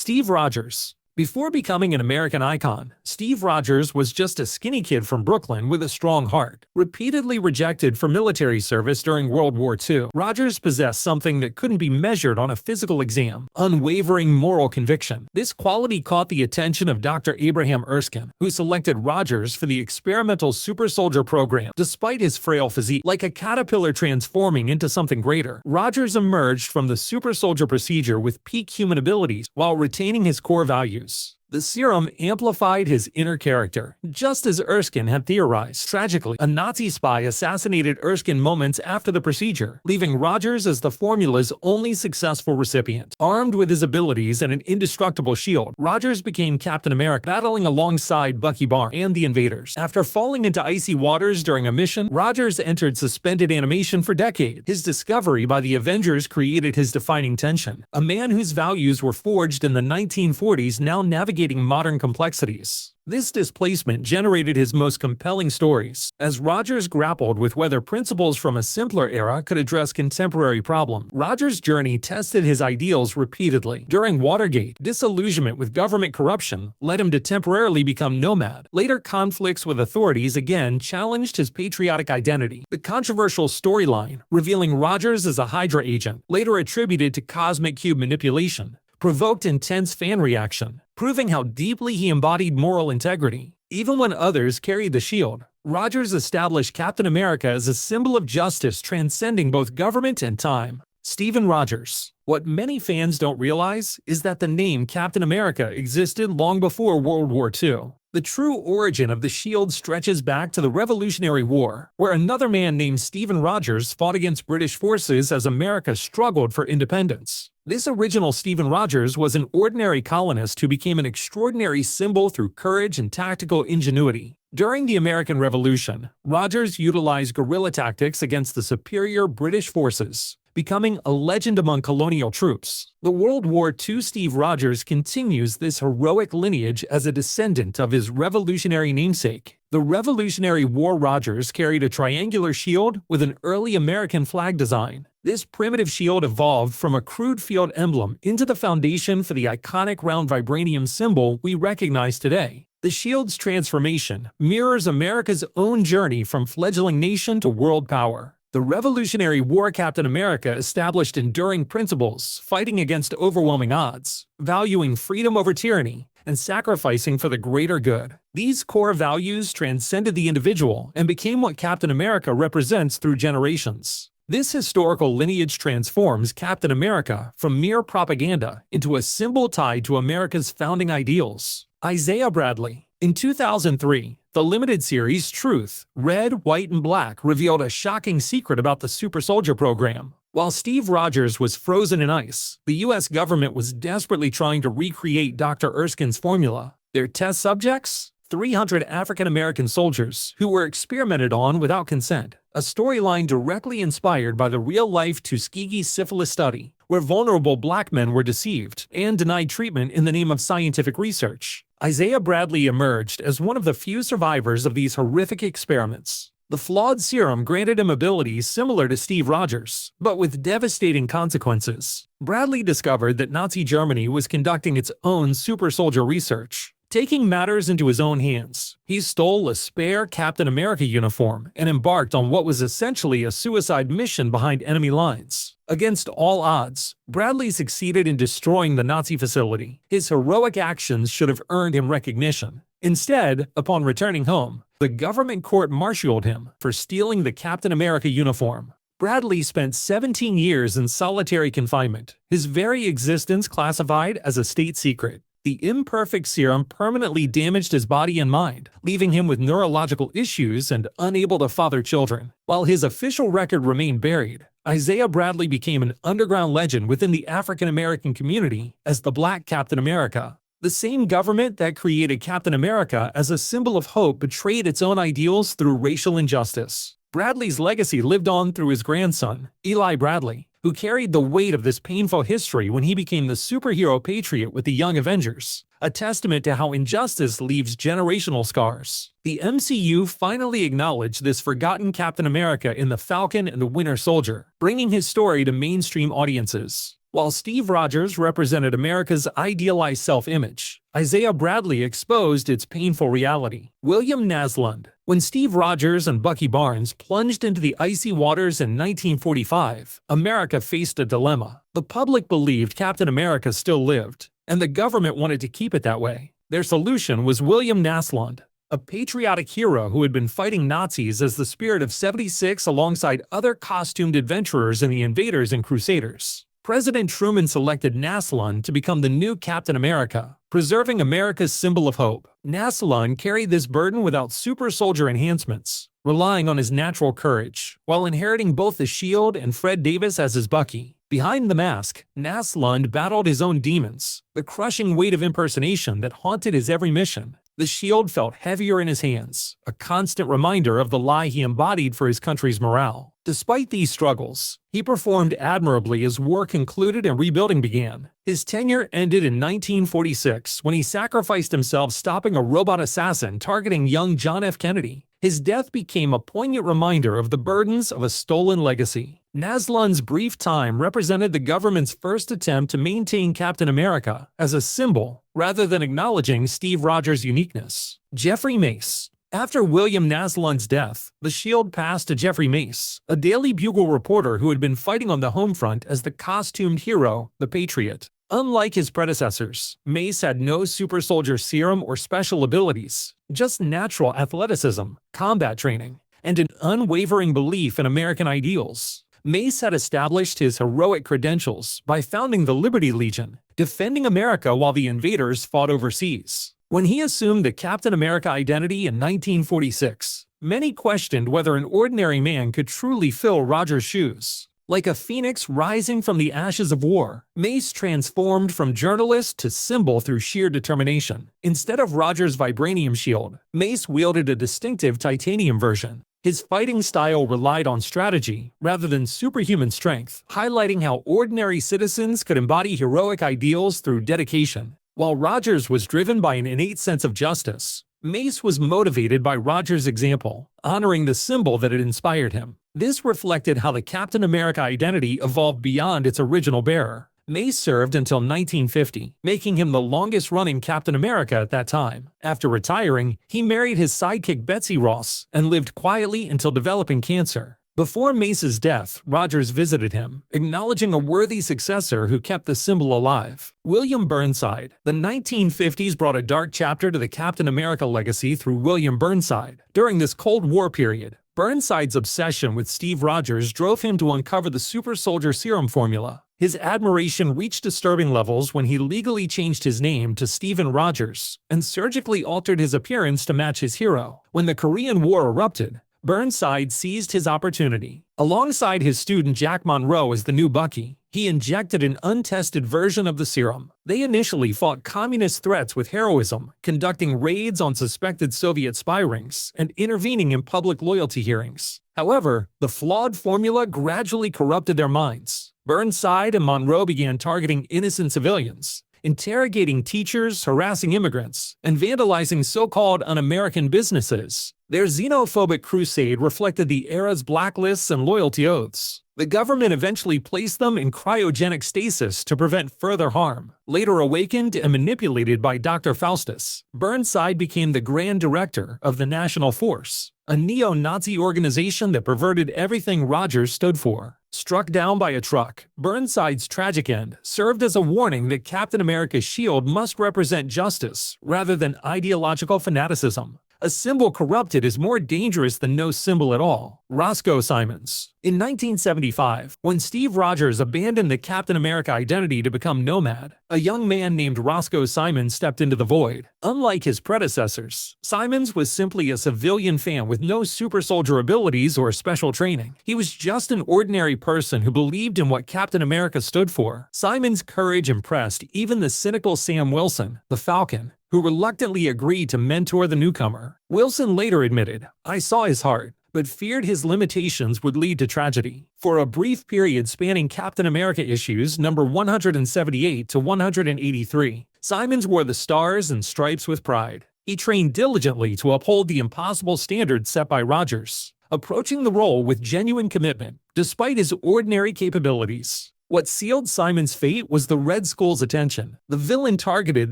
Steve Rogers. Before becoming an American icon, Steve Rogers was just a skinny kid from Brooklyn with a strong heart. Repeatedly rejected for military service during World War II, Rogers possessed something that couldn't be measured on a physical exam: unwavering moral conviction. This quality caught the attention of Dr. Abraham Erskine, who selected Rogers for the experimental super soldier program. Despite his frail physique, like a caterpillar transforming into something greater, Rogers emerged from the super soldier procedure with peak human abilities while retaining his core values. The serum amplified his inner character, just as Erskine had theorized. Tragically, a Nazi spy assassinated Erskine moments after the procedure, leaving Rogers as the formula's only successful recipient. Armed with his abilities and an indestructible shield, Rogers became Captain America, battling alongside Bucky Barnes and the invaders. After falling into icy waters during a mission, Rogers entered suspended animation for decades. His discovery by the Avengers created his defining tension. A man whose values were forged in the 1940s now navigating modern complexities. This displacement generated his most compelling stories, as Rogers grappled with whether principles from a simpler era could address contemporary problems. Rogers' journey tested his ideals repeatedly. During Watergate, disillusionment with government corruption led him to temporarily become nomad. Later conflicts with authorities again challenged his patriotic identity. The controversial storyline, revealing Rogers as a Hydra agent, later attributed to cosmic cube manipulation, provoked intense fan reaction, proving how deeply he embodied moral integrity. Even when others carried the shield, Rogers established Captain America as a symbol of justice transcending both government and time. Stephen Rogers. What many fans don't realize is that the name Captain America existed long before World War II. The true origin of the shield stretches back to the Revolutionary War, where another man named Stephen Rogers fought against British forces as America struggled for independence. This original Stephen Rogers was an ordinary colonist who became an extraordinary symbol through courage and tactical ingenuity. During the American Revolution, Rogers utilized guerrilla tactics against the superior British forces, becoming a legend among colonial troops. The World War II Steve Rogers continues this heroic lineage as a descendant of his revolutionary namesake. The Revolutionary War Rogers carried a triangular shield with an early American flag design. This primitive shield evolved from a crude field emblem into the foundation for the iconic round vibranium symbol we recognize today. The shield's transformation mirrors America's own journey from fledgling nation to world power. The Revolutionary War Captain America established enduring principles, fighting against overwhelming odds, valuing freedom over tyranny, and sacrificing for the greater good. These core values transcended the individual and became what Captain America represents through generations. This historical lineage transforms Captain America from mere propaganda into a symbol tied to America's founding ideals. Isaiah Bradley. In 2003, the limited series Truth, Red, White, and Black revealed a shocking secret about the Super Soldier program. While Steve Rogers was frozen in ice, the US government was desperately trying to recreate Dr. Erskine's formula. Their test subjects? 300 African-American soldiers who were experimented on without consent. A storyline directly inspired by the real-life Tuskegee syphilis study, where vulnerable black men were deceived and denied treatment in the name of scientific research. Isaiah Bradley emerged as one of the few survivors of these horrific experiments. The flawed serum granted him abilities similar to Steve Rogers, but with devastating consequences. Bradley discovered that Nazi Germany was conducting its own super soldier research. Taking matters into his own hands, he stole a spare Captain America uniform and embarked on what was essentially a suicide mission behind enemy lines. Against all odds, Bradley succeeded in destroying the Nazi facility. His heroic actions should have earned him recognition. Instead, upon returning home, the government court-martialed him for stealing the Captain America uniform. Bradley spent 17 years in solitary confinement, his very existence classified as a state secret. The imperfect serum permanently damaged his body and mind, leaving him with neurological issues and unable to father children. While his official record remained buried, Isaiah Bradley became an underground legend within the African-American community as the Black Captain America. The same government that created Captain America as a symbol of hope betrayed its own ideals through racial injustice. Bradley's legacy lived on through his grandson, Eli Bradley, who carried the weight of this painful history when he became the superhero patriot with the Young Avengers, a testament to how injustice leaves generational scars. The MCU finally acknowledged this forgotten Captain America in the Falcon and the Winter Soldier, bringing his story to mainstream audiences. While Steve Rogers represented America's idealized self-image, Isaiah Bradley exposed its painful reality. William Naslund. When Steve Rogers and Bucky Barnes plunged into the icy waters in 1945, America faced a dilemma. The public believed Captain America still lived, and the government wanted to keep it that way. Their solution was William Naslund, a patriotic hero who had been fighting Nazis as the Spirit of 76 alongside other costumed adventurers in the Invaders and Crusaders. President Truman selected Naslund to become the new Captain America, preserving America's symbol of hope. Naslund carried this burden without super soldier enhancements, relying on his natural courage, while inheriting both the shield and Fred Davis as his Bucky. Behind the mask, Naslund battled his own demons, the crushing weight of impersonation that haunted his every mission. The shield felt heavier in his hands, a constant reminder of the lie he embodied for his country's morale. Despite these struggles, he performed admirably as war concluded and rebuilding began. His tenure ended in 1946 when he sacrificed himself stopping a robot assassin targeting young John F. Kennedy. His death became a poignant reminder of the burdens of a stolen legacy. Naslund's brief time represented the government's first attempt to maintain Captain America as a symbol rather than acknowledging Steve Rogers' uniqueness. Jeffrey Mace. After William Naslund's death, the shield passed to Jeffrey Mace, a Daily Bugle reporter who had been fighting on the home front as the costumed hero, the Patriot. Unlike his predecessors, Mace had no super soldier serum or special abilities, just natural athleticism, combat training, and an unwavering belief in American ideals. Mace had established his heroic credentials by founding the Liberty Legion, defending America while the invaders fought overseas. When he assumed the Captain America identity in 1946, many questioned whether an ordinary man could truly fill Rogers' shoes. Like a phoenix rising from the ashes of war, Mace transformed from journalist to symbol through sheer determination. Instead of Rogers' vibranium shield, Mace wielded a distinctive titanium version. His fighting style relied on strategy rather than superhuman strength, highlighting how ordinary citizens could embody heroic ideals through dedication. While Rogers was driven by an innate sense of justice, Mace was motivated by Rogers' example, honoring the symbol that had inspired him. This reflected how the Captain America identity evolved beyond its original bearer. Mace served until 1950, making him the longest-running Captain America at that time. After retiring, he married his sidekick Betsy Ross and lived quietly until developing cancer. Before Mace's death, Rogers visited him, acknowledging a worthy successor who kept the symbol alive. William Burnside. The 1950s brought a dark chapter to the Captain America legacy through William Burnside. During this Cold War period, Burnside's obsession with Steve Rogers drove him to uncover the super soldier serum formula. His admiration reached disturbing levels when he legally changed his name to Stephen Rogers and surgically altered his appearance to match his hero. When the Korean War erupted, Burnside seized his opportunity. Alongside his student Jack Monroe as the new Bucky, he injected an untested version of the serum. They initially fought communist threats with heroism, conducting raids on suspected Soviet spy rings and intervening in public loyalty hearings. However, the flawed formula gradually corrupted their minds. Burnside and Monroe began targeting innocent civilians, interrogating teachers, harassing immigrants, and vandalizing so-called un-American businesses. Their xenophobic crusade reflected the era's blacklists and loyalty oaths. The government eventually placed them in cryogenic stasis to prevent further harm. Later awakened and manipulated by Dr. Faustus, Burnside became the Grand Director of the National Force, a neo-Nazi organization that perverted everything Rogers stood for. Struck down by a truck, Burnside's tragic end served as a warning that Captain America's shield must represent justice rather than ideological fanaticism. A symbol corrupted is more dangerous than no symbol at all. Roscoe Simons. In 1975, when Steve Rogers abandoned the Captain America identity to become Nomad, a young man named Roscoe Simons stepped into the void. Unlike his predecessors, Simons was simply a civilian fan with no super soldier abilities or special training. He was just an ordinary person who believed in what Captain America stood for. Simons' courage impressed even the cynical Sam Wilson, the Falcon, who reluctantly agreed to mentor the newcomer. Wilson later admitted, "I saw his heart, but feared his limitations would lead to tragedy." For a brief period spanning Captain America issues number 178 to 183, Simons wore the stars and stripes with pride. He trained diligently to uphold the impossible standards set by Rogers, approaching the role with genuine commitment, despite his ordinary capabilities. What sealed Simon's fate was the Red Skull's attention. The villain targeted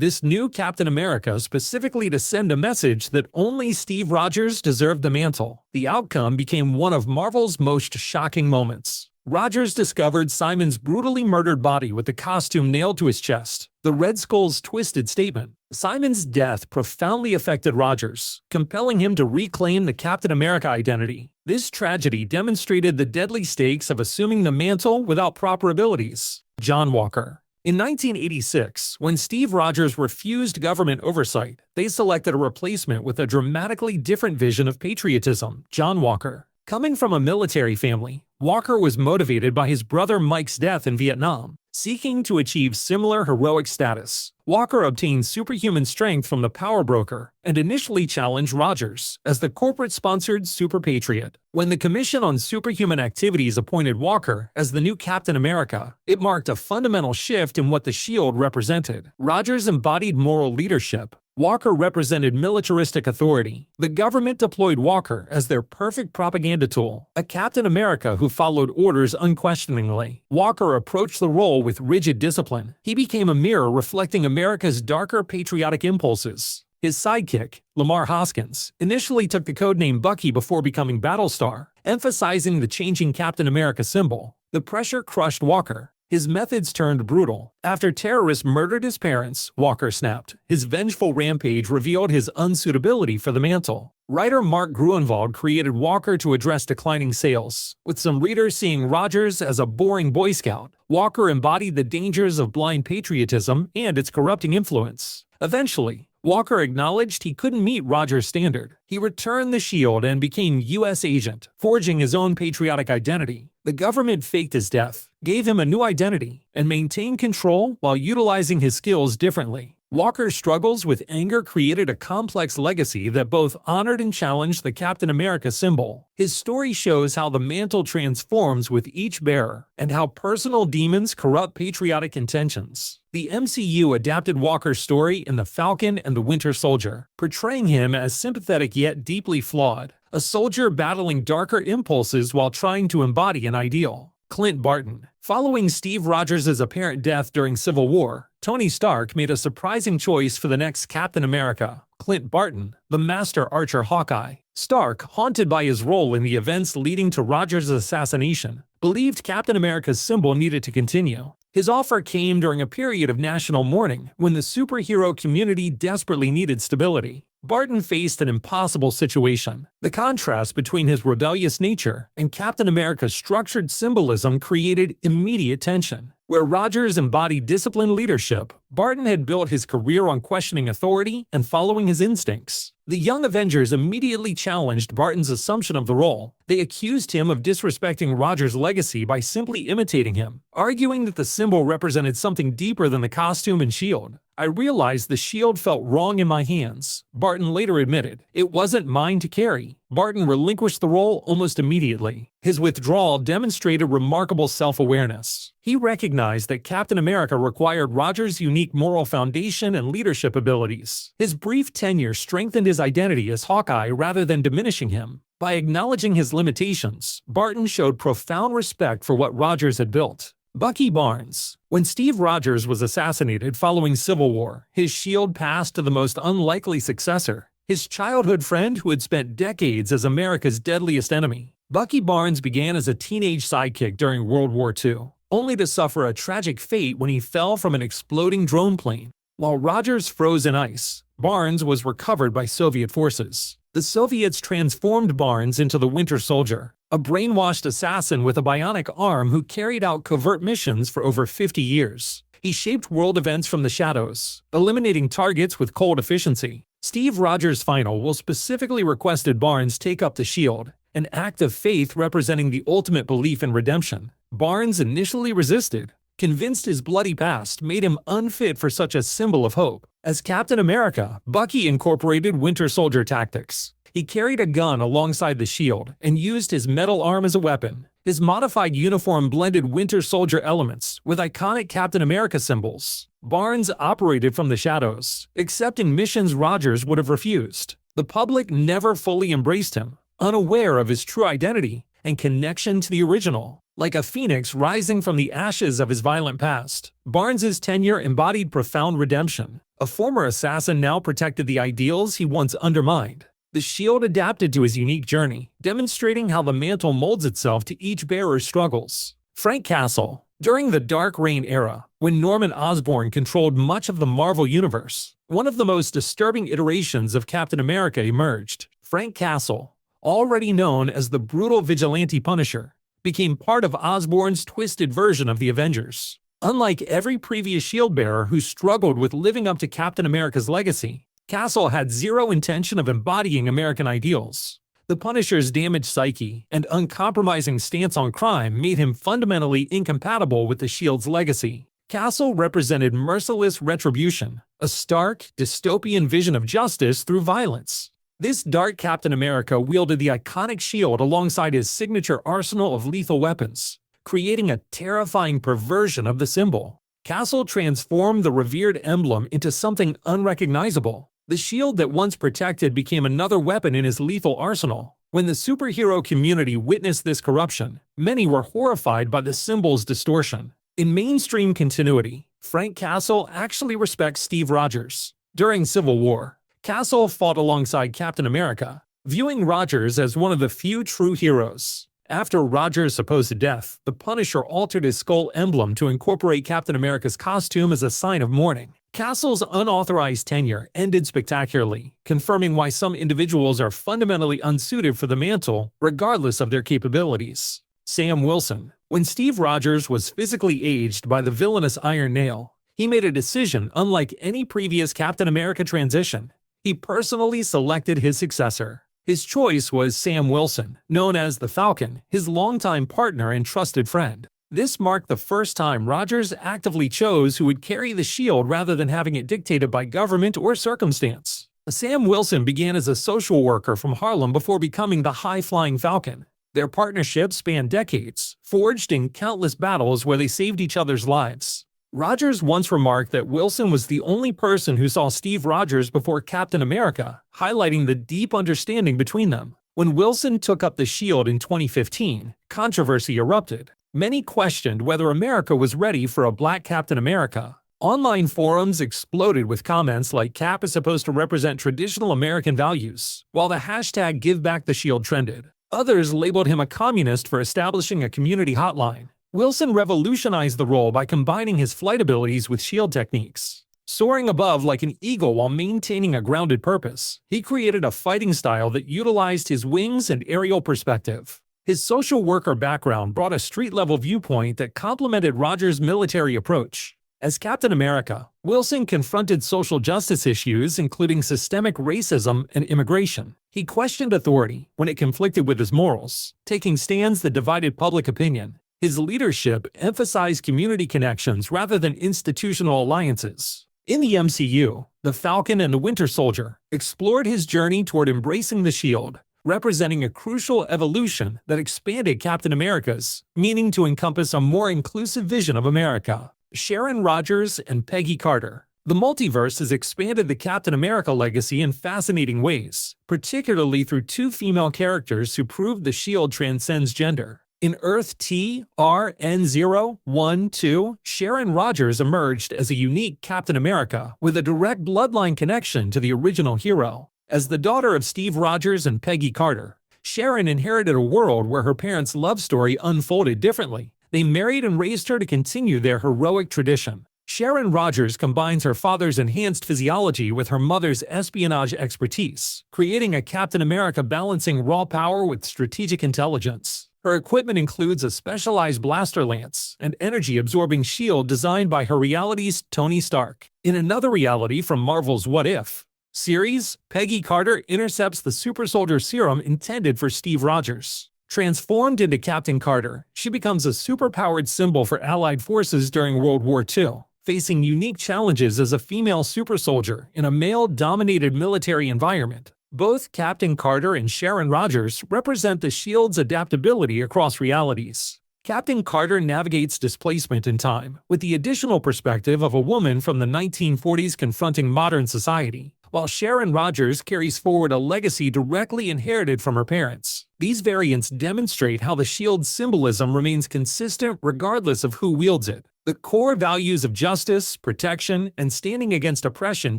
this new Captain America specifically to send a message that only Steve Rogers deserved the mantle. The outcome became one of Marvel's most shocking moments. Rogers discovered Simon's brutally murdered body with the costume nailed to his chest. The Red Skull's twisted statement. Simon's death profoundly affected Rogers, compelling him to reclaim the Captain America identity. This tragedy demonstrated the deadly stakes of assuming the mantle without proper abilities. John Walker. In 1986, when Steve Rogers refused government oversight, they selected a replacement with a dramatically different vision of patriotism, John Walker. Coming from a military family, Walker was motivated by his brother Mike's death in Vietnam. Seeking to achieve similar heroic status, Walker obtained superhuman strength from the power broker and initially challenged Rogers as the corporate-sponsored super patriot. When the Commission on Superhuman Activities appointed Walker as the new Captain America, it marked a fundamental shift in what the Shield represented. Rogers embodied moral leadership. Walker represented militaristic authority. The government deployed Walker as their perfect propaganda tool, a Captain America who followed orders unquestioningly. Walker approached the role with rigid discipline. He became a mirror reflecting America's darker patriotic impulses. His sidekick, Lamar Hoskins, initially took the codename Bucky before becoming Battlestar, emphasizing the changing Captain America symbol. The pressure crushed Walker. His methods turned brutal. After terrorists murdered his parents, Walker snapped. His vengeful rampage revealed his unsuitability for the mantle. Writer Mark Gruenwald created Walker to address declining sales. With some readers seeing Rogers as a boring Boy Scout, Walker embodied the dangers of blind patriotism and its corrupting influence. Eventually, Walker acknowledged he couldn't meet Rogers' standard. He returned the shield and became U.S. agent, forging his own patriotic identity. The government faked his death, gave him a new identity, and maintained control while utilizing his skills differently. Walker's struggles with anger created a complex legacy that both honored and challenged the Captain America symbol. His story shows how the mantle transforms with each bearer, and how personal demons corrupt patriotic intentions. The MCU adapted Walker's story in The Falcon and the Winter Soldier, portraying him as sympathetic yet deeply flawed, a soldier battling darker impulses while trying to embody an ideal. Clint Barton. Following Steve Rogers' apparent death during Civil War, Tony Stark made a surprising choice for the next Captain America, Clint Barton, the master archer Hawkeye. Stark, haunted by his role in the events leading to Rogers' assassination, believed Captain America's symbol needed to continue. His offer came during a period of national mourning when the superhero community desperately needed stability. Barton faced an impossible situation. The contrast between his rebellious nature and Captain America's structured symbolism created immediate tension. Where Rogers embodied disciplined leadership, Barton had built his career on questioning authority and following his instincts. The Young Avengers immediately challenged Barton's assumption of the role. They accused him of disrespecting Rogers' legacy by simply imitating him, arguing that the symbol represented something deeper than the costume and shield. "I realized the shield felt wrong in my hands," Barton later admitted. "It wasn't mine to carry." Barton relinquished the role almost immediately. His withdrawal demonstrated remarkable self-awareness. He recognized that Captain America required Rogers' unique moral foundation and leadership abilities. His brief tenure strengthened his identity as Hawkeye rather than diminishing him. By acknowledging his limitations, Barton showed profound respect for what Rogers had built. Bucky Barnes. When Steve Rogers was assassinated following Civil War, his shield passed to the most unlikely successor, his childhood friend who had spent decades as America's deadliest enemy. Bucky Barnes began as a teenage sidekick during World War II, only to suffer a tragic fate when he fell from an exploding drone plane. While Rogers froze in ice, Barnes was recovered by Soviet forces. The Soviets transformed Barnes into the Winter Soldier, a brainwashed assassin with a bionic arm who carried out covert missions for over 50 years. He shaped world events from the shadows, eliminating targets with cold efficiency. Steve Rogers' final will specifically requested Barnes take up the shield, an act of faith representing the ultimate belief in redemption. Barnes initially resisted, convinced his bloody past made him unfit for such a symbol of hope. As Captain America, Bucky incorporated Winter Soldier tactics. He carried a gun alongside the shield and used his metal arm as a weapon. His modified uniform blended Winter Soldier elements with iconic Captain America symbols. Barnes operated from the shadows, accepting missions Rogers would have refused. The public never fully embraced him, unaware of his true identity and connection to the original. Like a phoenix rising from the ashes of his violent past, Barnes's tenure embodied profound redemption. A former assassin now protected the ideals he once undermined. The shield adapted to his unique journey, demonstrating how the mantle molds itself to each bearer's struggles. Frank Castle. During the Dark Reign era, when Norman Osborn controlled much of the Marvel Universe, one of the most disturbing iterations of Captain America emerged. Frank Castle, already known as the brutal vigilante Punisher, became part of Osborn's twisted version of the Avengers. Unlike every previous shield-bearer who struggled with living up to Captain America's legacy, Castle had zero intention of embodying American ideals. The Punisher's damaged psyche and uncompromising stance on crime made him fundamentally incompatible with the Shield's legacy. Castle represented merciless retribution, a stark, dystopian vision of justice through violence. This dark Captain America wielded the iconic shield alongside his signature arsenal of lethal weapons, creating a terrifying perversion of the symbol. Castle transformed the revered emblem into something unrecognizable. The shield that once protected became another weapon in his lethal arsenal. When the superhero community witnessed this corruption, many were horrified by the symbol's distortion. In mainstream continuity, Frank Castle actually respects Steve Rogers. During Civil War, Castle fought alongside Captain America, viewing Rogers as one of the few true heroes. After Rogers' supposed death, the Punisher altered his skull emblem to incorporate Captain America's costume as a sign of mourning. Castle's unauthorized tenure ended spectacularly, confirming why some individuals are fundamentally unsuited for the mantle, regardless of their capabilities. Sam Wilson. When Steve Rogers was physically aged by the villainous Iron Nail, he made a decision unlike any previous Captain America transition. He personally selected his successor. His choice was Sam Wilson, known as the Falcon, his longtime partner and trusted friend. This marked the first time Rogers actively chose who would carry the shield rather than having it dictated by government or circumstance. Sam Wilson began as a social worker from Harlem before becoming the high-flying Falcon. Their partnership spanned decades, forged in countless battles where they saved each other's lives. Rogers once remarked that Wilson was the only person who saw Steve Rogers before Captain America, highlighting the deep understanding between them. When Wilson took up the shield in 2015, controversy erupted. Many questioned whether America was ready for a black Captain America. Online forums exploded with comments like Cap is supposed to represent traditional American values, while the hashtag #GiveBackTheShield trended. Others labeled him a communist for establishing a community hotline. Wilson revolutionized the role by combining his flight abilities with shield techniques. Soaring above like an eagle while maintaining a grounded purpose, he created a fighting style that utilized his wings and aerial perspective. His social worker background brought a street-level viewpoint that complemented Rogers' military approach. As Captain America, Wilson confronted social justice issues including systemic racism and immigration. He questioned authority when it conflicted with his morals, taking stands that divided public opinion. His leadership emphasized community connections rather than institutional alliances. In the MCU, the Falcon and the Winter Soldier explored his journey toward embracing the shield, representing a crucial evolution that expanded Captain America's meaning to encompass a more inclusive vision of America. Sharon Rogers and Peggy Carter. The multiverse has expanded the Captain America legacy in fascinating ways, particularly through two female characters who proved the shield transcends gender. In Earth TRN012, Sharon Rogers emerged as a unique Captain America with a direct bloodline connection to the original hero. As the daughter of Steve Rogers and Peggy Carter, Sharon inherited a world where her parents' love story unfolded differently. They married and raised her to continue their heroic tradition. Sharon Rogers combines her father's enhanced physiology with her mother's espionage expertise, creating a Captain America balancing raw power with strategic intelligence. Her equipment includes a specialized blaster lance, an energy-absorbing shield designed by her reality's Tony Stark. In another reality from Marvel's What If series, Peggy Carter intercepts the super soldier serum intended for Steve Rogers. Transformed into Captain Carter, she becomes a superpowered symbol for Allied forces during World War II, facing unique challenges as a female super soldier in a male-dominated military environment. Both Captain Carter and Sharon Rogers represent the shield's adaptability across realities. Captain Carter navigates displacement in time, with the additional perspective of a woman from the 1940s confronting modern society, while Sharon Rogers carries forward a legacy directly inherited from her parents. These variants demonstrate how the shield's symbolism remains consistent regardless of who wields it. The core values of justice, protection, and standing against oppression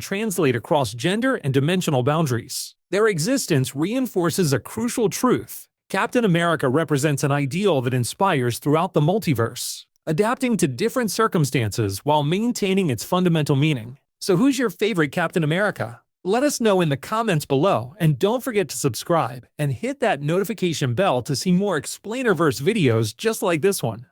translate across gender and dimensional boundaries. Their existence reinforces a crucial truth. Captain America represents an ideal that inspires throughout the multiverse, adapting to different circumstances while maintaining its fundamental meaning. So who's your favorite Captain America? Let us know in the comments below, and don't forget to subscribe and hit that notification bell to see more Explainerverse videos just like this one.